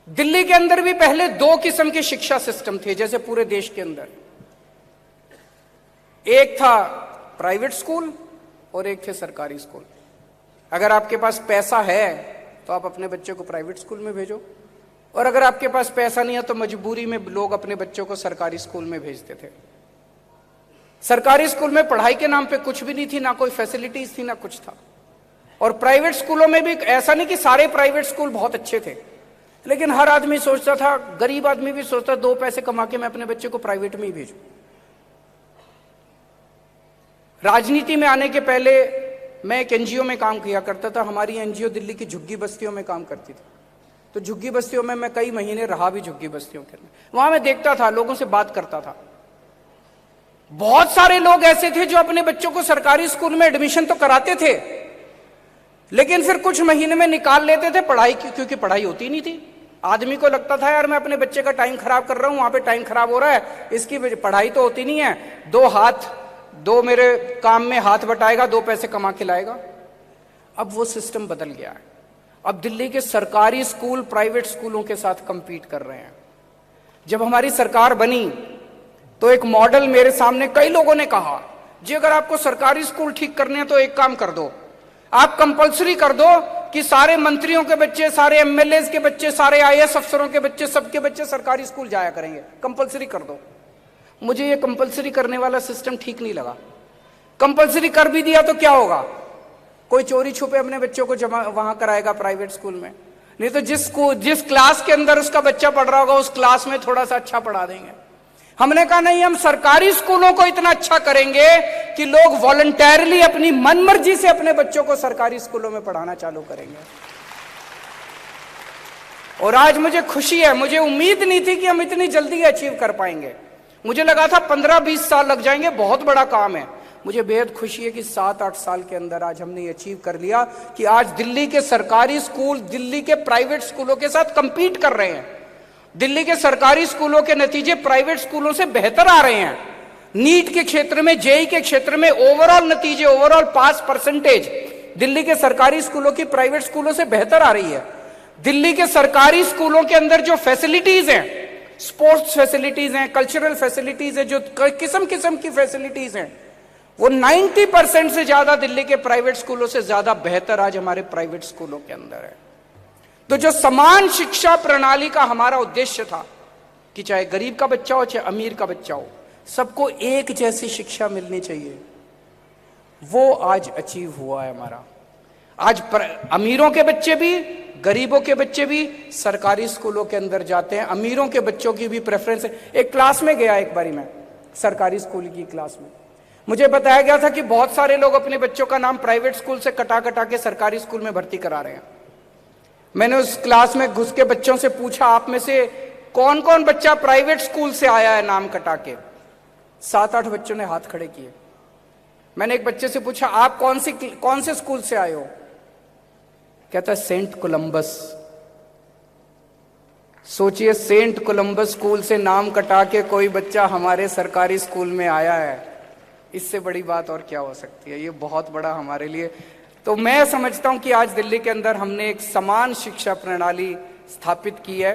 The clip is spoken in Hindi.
दिल्ली के अंदर भी पहले दो किस्म के शिक्षा सिस्टम थे, जैसे पूरे देश के अंदर। एक था प्राइवेट स्कूल और एक थे सरकारी स्कूल। अगर आपके पास पैसा है तो आप अपने बच्चे को प्राइवेट स्कूल में भेजो, और अगर आपके पास पैसा नहीं है तो मजबूरी में लोग अपने बच्चों को सरकारी स्कूल में भेजते थे। सरकारी स्कूल में पढ़ाई के नाम पे कुछ भी नहीं थी, ना कोई फैसिलिटीज थी, ना कुछ था। और प्राइवेट स्कूलों में भी ऐसा नहीं कि सारे प्राइवेट स्कूल बहुत अच्छे थे, लेकिन हर आदमी सोचता था, गरीब आदमी भी सोचता, दो पैसे कमा के मैं अपने बच्चे को प्राइवेट में ही भेजूं। राजनीति में आने के पहले मैं एक एनजीओ में काम किया करता था। हमारी एनजीओ दिल्ली की झुग्गी बस्तियों में काम करती थी। तो झुग्गी बस्तियों में मैं कई महीने रहा भी, झुग्गी बस्तियों के अंदर। वहां मैं देखता था, लोगों से बात करता था। बहुत सारे लोग ऐसे थे जो अपने बच्चों को सरकारी स्कूल में एडमिशन तो कराते थे, लेकिन फिर कुछ महीने में निकाल लेते थे पढ़ाई की, क्योंकि पढ़ाई होती नहीं थी। आदमी को लगता था यार मैं अपने बच्चे का टाइम खराब कर रहा हूं, वहां पे टाइम खराब हो रहा है, इसकी पढ़ाई तो होती नहीं है। दो मेरे काम में हाथ बटाएगा, दो पैसे कमा के लाएगा। अब वो सिस्टम बदल गया है। अब दिल्ली के सरकारी स्कूल प्राइवेट स्कूलों के साथ कंपीट कर रहे हैं। जब हमारी सरकार बनी तो एक मॉडल मेरे सामने कई लोगों ने कहा, जी अगर आपको सरकारी स्कूल ठीक करने हैं तो एक काम कर दो, आप कंपलसरी कर दो कि सारे मंत्रियों के बच्चे, सारे एमएलए के बच्चे, सारे आईएएस अफसरों के बच्चे, सबके बच्चे सरकारी स्कूल जाया करेंगे, कंपलसरी कर दो। मुझे ये कंपलसरी करने वाला सिस्टम ठीक नहीं लगा। कंपलसरी कर भी दिया तो क्या होगा? कोई चोरी छुपे अपने बच्चों को जमा वहां कराएगा प्राइवेट स्कूल में, नहीं तो जिस क्लास के अंदर उसका बच्चा पढ़ रहा होगा उस क्लास में थोड़ा सा अच्छा पढ़ा देंगे। हमने कहा नहीं, हम सरकारी स्कूलों को इतना अच्छा करेंगे कि लोग वॉलंटरली अपनी मनमर्जी से अपने बच्चों को सरकारी स्कूलों में पढ़ाना चालू करेंगे। और आज मुझे खुशी है, मुझे उम्मीद नहीं थी कि हम इतनी जल्दी अचीव कर पाएंगे। मुझे लगा था 15-20 साल लग जाएंगे, बहुत बड़ा काम है। मुझे बेहद खुशी है कि 7-8 साल के अंदर आज हमने अचीव कर लिया कि आज दिल्ली के सरकारी स्कूल दिल्ली के प्राइवेट स्कूलों के साथ कंपीट कर रहे हैं। दिल्ली के सरकारी स्कूलों के नतीजे प्राइवेट स्कूलों से बेहतर आ रहे हैं। नीट के क्षेत्र में, जेईई के क्षेत्र में ओवरऑल नतीजे, ओवरऑल पास परसेंटेज दिल्ली के सरकारी स्कूलों की प्राइवेट स्कूलों से बेहतर आ रही है। दिल्ली के सरकारी स्कूलों के अंदर जो फैसिलिटीज हैं, स्पोर्ट्स फैसिलिटीज हैं, कल्चरल फैसिलिटीज है, जो किस्म किस्म की फैसिलिटीज हैं, वो 90% से ज्यादा दिल्ली के प्राइवेट स्कूलों से ज्यादा बेहतर आज हमारे प्राइवेट स्कूलों के अंदर है। तो जो समान शिक्षा प्रणाली का हमारा उद्देश्य था कि चाहे गरीब का बच्चा हो चाहे अमीर का बच्चा हो, सबको एक जैसी शिक्षा मिलनी चाहिए, वो आज अचीव हुआ है हमारा। आज अमीरों के बच्चे भी, गरीबों के बच्चे भी सरकारी स्कूलों के अंदर जाते हैं। अमीरों के बच्चों की भी प्रेफरेंस है। एक क्लास में गया एक बारी मैं, सरकारी स्कूल की क्लास में, मुझे बताया गया था कि बहुत सारे लोग अपने बच्चों का नाम प्राइवेट स्कूल से कटा कटा के सरकारी स्कूल में भर्ती करा रहे हैं। मैंने उस क्लास में घुस के बच्चों से पूछा, आप में से कौन कौन बच्चा प्राइवेट स्कूल से आया है नाम कटा के? 7-8 बच्चों ने हाथ खड़े किए। मैंने एक बच्चे से पूछा, आप कौन से स्कूल से आए हो? कहता है सेंट कोलंबस। सोचिए, सेंट कोलंबस स्कूल से नाम कटा के कोई बच्चा हमारे सरकारी स्कूल में आया है। इससे बड़ी बात और क्या हो सकती है? ये बहुत बड़ा हमारे लिए। तो मैं समझता हूं कि आज दिल्ली के अंदर हमने एक समान शिक्षा प्रणाली स्थापित की है।